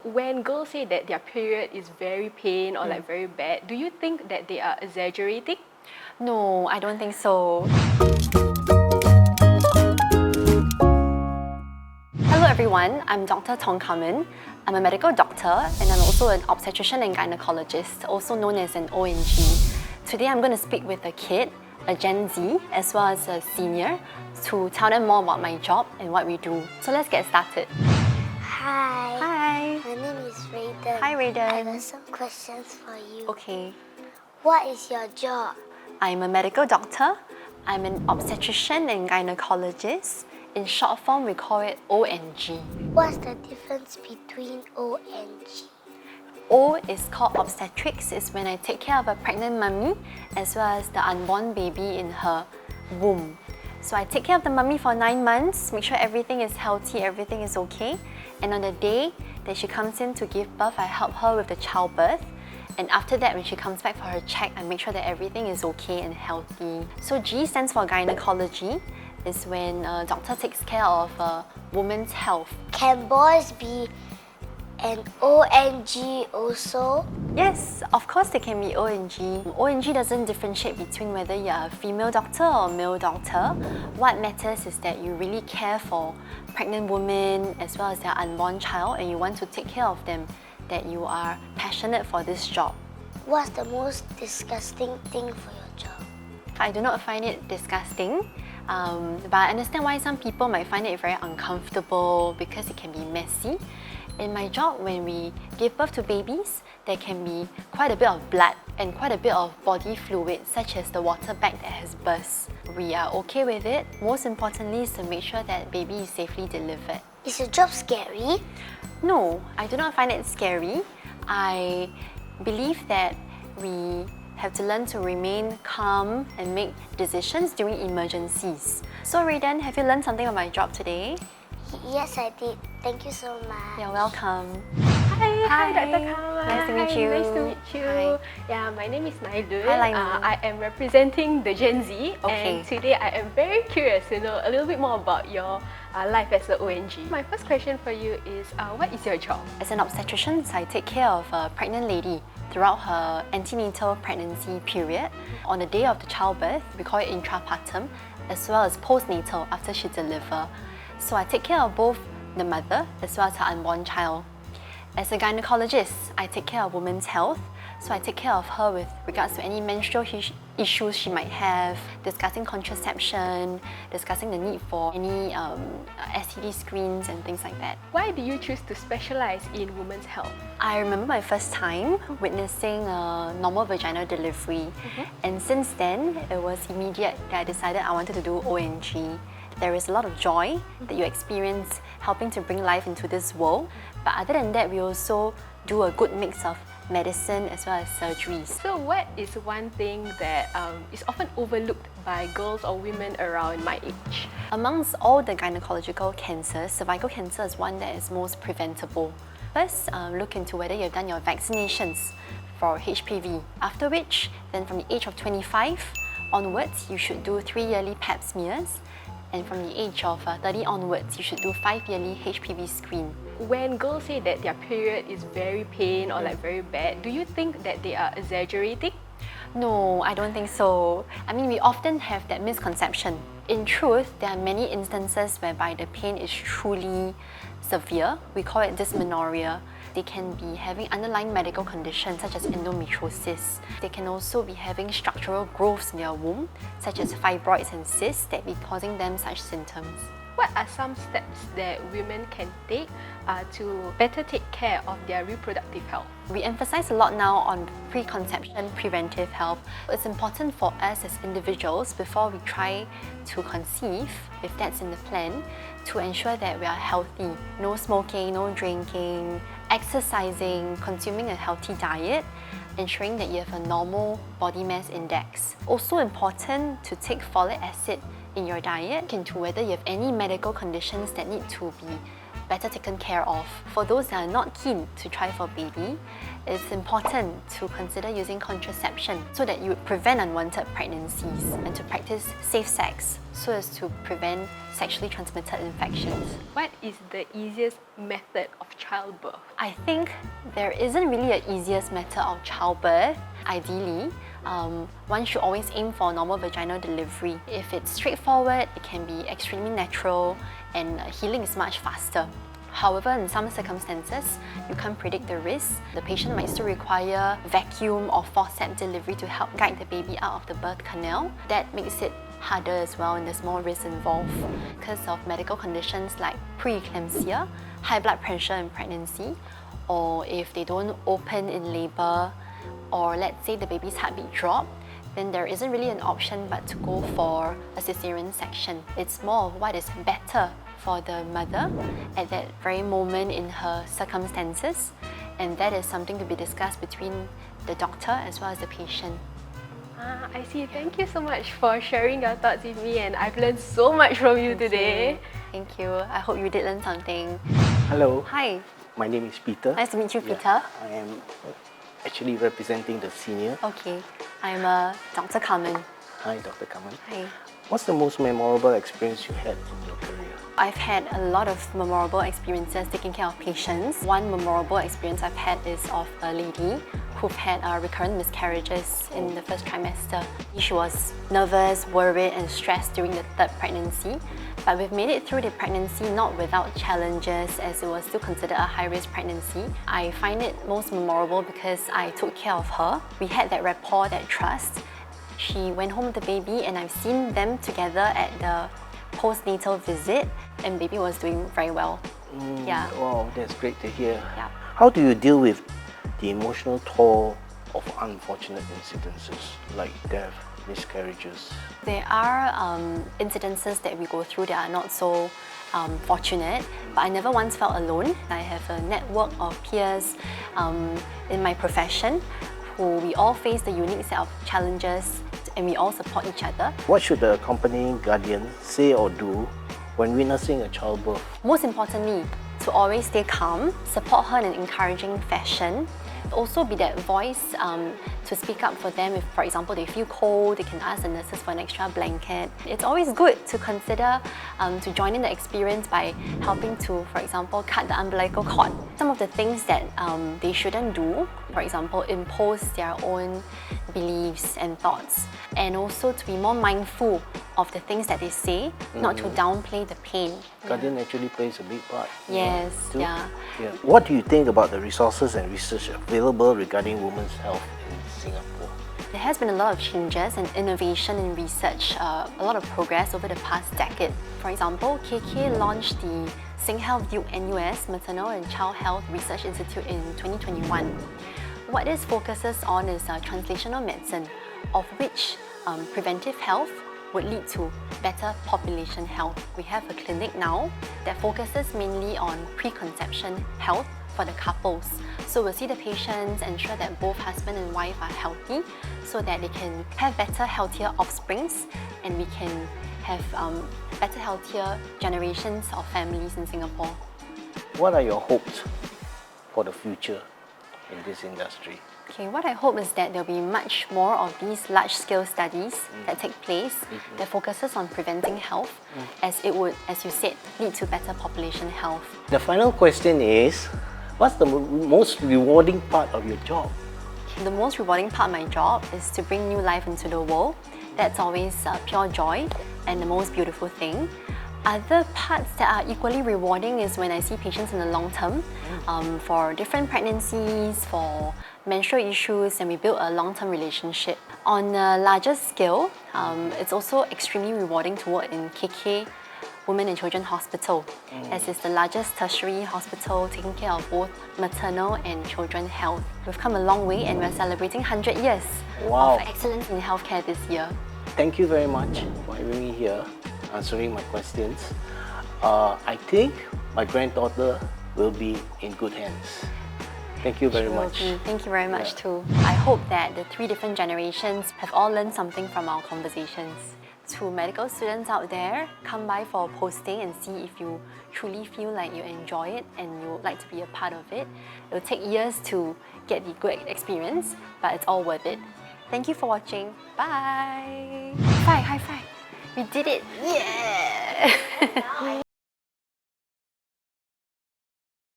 When girls say that their period is very pain or like very bad, do you think that they are exaggerating? No, I don't think so. Hello everyone, I'm Dr. Tong Kamen. I'm a medical doctor and I'm also an obstetrician and gynecologist, also known as an ONG. Today I'm going to speak with a kid, a Gen Z, as well as a senior, to tell them more about my job and what we do. So let's get started. Hi. Hi. My name is Rayden. Hi, Rayden. I have some questions for you. Okay. What is your job? I'm a medical doctor. I'm an obstetrician and gynecologist. In short form, we call it ONG. What's the difference between O and G? O is called obstetrics. It's when I take care of a pregnant mummy as well as the unborn baby in her womb. So I take care of the mummy for 9 months, make sure everything is healthy, everything is okay. And on the day that she comes in to give birth, I help her with the childbirth. And after that, when she comes back for her check, I make sure that everything is okay and healthy. So G stands for gynecology. It's when a doctor takes care of a woman's health. Can boys be an ONG also? Yes, of course they can be ONG. ONG doesn't differentiate between whether you're a female doctor or a male doctor. What matters is that you really care for pregnant women as well as their unborn child and you want to take care of them, that you are passionate for this job. What's the most disgusting thing for your job? I do not find it disgusting, but I understand why some people might find it very uncomfortable because it can be messy. In my job, when we give birth to babies, there can be quite a bit of blood and quite a bit of body fluid, such as the water bag that has burst. We are okay with it. Most importantly is to make sure that baby is safely delivered. Is your job scary? No, I do not find it scary. I believe that we have to learn to remain calm and make decisions during emergencies. So Rayden, have you learned something about my job today? Yes, I did. Thank you so much. You're welcome. Hi, Dr. Kamen. Nice to meet you. Nice to meet you. Hi. Yeah, my name is Nailun. Hi, Nailun. I am representing the Gen Z, Okay. and today I am very curious to know a little bit more about your life as an ONG. My first question for you is, what is your job? As an obstetrician, I take care of a pregnant lady throughout her antenatal pregnancy period. On the day of the childbirth, we call it intrapartum, as well as postnatal after she delivers. So I take care of both the mother as well as her unborn child. As a gynecologist, I take care of women's health. So I take care of her with regards to any menstrual issues she might have, discussing contraception, discussing the need for any STD screens and things like that. Why do you choose to specialize in women's health? I remember my first time witnessing a normal vaginal delivery. And since then, it was immediate that I decided I wanted to do ONG. There is a lot of joy that you experience helping to bring life into this world. But other than that, we also do a good mix of medicine as well as surgeries. So what is one thing that is often overlooked by girls or women around my age? Amongst all the gynecological cancers, cervical cancer is one that is most preventable. First, look into whether you've done your vaccinations for HPV. After which, then from the age of 25 onwards, you should do 3 yearly pap smears. And from the age of 30 onwards, you should do 5 yearly HPV screen. When girls say that their period is very pain or like very bad, do you think that they are exaggerating? No, I don't think so. I mean, we often have that misconception. In truth, there are many instances whereby the pain is truly severe. We call it dysmenorrhea. They can be having underlying medical conditions such as endometriosis. They can also be having structural growths in their womb, such as fibroids and cysts that be causing them such symptoms. What are some steps that women can take to better take care of their reproductive health? We emphasize a lot now on preconception preventive health. It's important for us as individuals, before we try to conceive, if that's in the plan, to ensure that we are healthy. No smoking, no drinking, exercising, consuming a healthy diet, ensuring that you have a normal body mass index. Also important to take folic acid in your diet, into whether you have any medical conditions that need to be better taken care of. For those that are not keen to try for baby, it's important to consider using contraception so that you prevent unwanted pregnancies and to practice safe sex so as to prevent sexually transmitted infections. What is the easiest method of childbirth? I think there isn't really an easiest method of childbirth. Ideally, one should always aim for normal vaginal delivery. If it's straightforward, it can be extremely natural and healing is much faster. However, in some circumstances, you can't predict the risk. The patient might still require vacuum or forceps delivery to help guide the baby out of the birth canal. That makes it harder as well and there's more risk involved because of medical conditions like preeclampsia, high blood pressure in pregnancy, or if they don't open in labour, or let's say the baby's heartbeat drop, then there isn't really an option but to go for a cesarean section. It's more of what is better for the mother at that very moment in her circumstances, and that is something to be discussed between the doctor as well as the patient. I see. Thank you so much for sharing your thoughts with me, and I've learned so much from you today. Thank you. I hope you did learn something. Hello, Hi, my name is Peter. nice to meet you, Yeah, Peter. I am actually representing the senior. Okay, I'm Dr. Carmen. Hi, Dr. Kaman. Hi. What's the most memorable experience you had in your career? I've had a lot of memorable experiences taking care of patients. One memorable experience I've had is of a lady who've had recurrent miscarriages in the first trimester. She was nervous, worried and stressed during the third pregnancy, but we've made it through the pregnancy not without challenges as it was still considered a high-risk pregnancy. I find it most memorable because I took care of her. We had that rapport, that trust. She went home with the baby and I've seen them together at the postnatal visit and baby was doing very well. Yeah. Wow, that's great to hear. Yeah. How do you deal with the emotional toll of unfortunate incidences like death, miscarriages? There are incidences that we go through that are not so fortunate, but I never once felt alone. I have a network of peers in my profession who we all face the unique set of challenges and we all support each other. What should the accompanying guardian say or do when witnessing a childbirth? Most importantly, to always stay calm, support her in an encouraging fashion. Also be that voice to speak up for them if, for example, they feel cold, they can ask the nurses for an extra blanket. It's always good to consider to join in the experience by helping to, for example, cut the umbilical cord. Some of the things that they shouldn't do, for example, impose their own beliefs and thoughts, and also to be more mindful of the things that they say, not to downplay the pain. Guardian actually plays a big part. Yes, too. yeah. What do you think about the resources and research available regarding women's health in Singapore? There has been a lot of changes and innovation in research, a lot of progress over the past decade. For example, KK launched the SingHealth Duke NUS Maternal and Child Health Research Institute in 2021. What this focuses on is translational medicine, of which preventive health would lead to better population health. We have a clinic now that focuses mainly on preconception health for the couples. So we'll see the patients, ensure that both husband and wife are healthy so that they can have better, healthier offsprings and we can have better, healthier generations of families in Singapore. What are your hopes for the future in this industry? Okay, what I hope is that there'll be much more of these large-scale studies that take place that focuses on preventing health as it would, as you said, lead to better population health. The final question is, what's the most rewarding part of your job? The most rewarding part of my job is to bring new life into the world. That's always pure joy and the most beautiful thing. Other parts that are equally rewarding is when I see patients in the long term for different pregnancies, for menstrual issues, and we build a long-term relationship. On a larger scale, it's also extremely rewarding to work in KK Women and Children Hospital, as it's the largest tertiary hospital taking care of both maternal and children health. We've come a long way and we're celebrating 100 years Wow. of excellence in healthcare this year. Thank you very much for having me here, answering my questions. I think my granddaughter will be in good hands. Thank you very much. Thank you very much too. I hope that the 3 different generations have all learned something from our conversations. To medical students out there, come by for posting and see if you truly feel like you enjoy it and you would like to be a part of it. It'll take years to get the good experience, but it's all worth it. Thank you for watching. Bye! High five, high five! We did it! Yeah!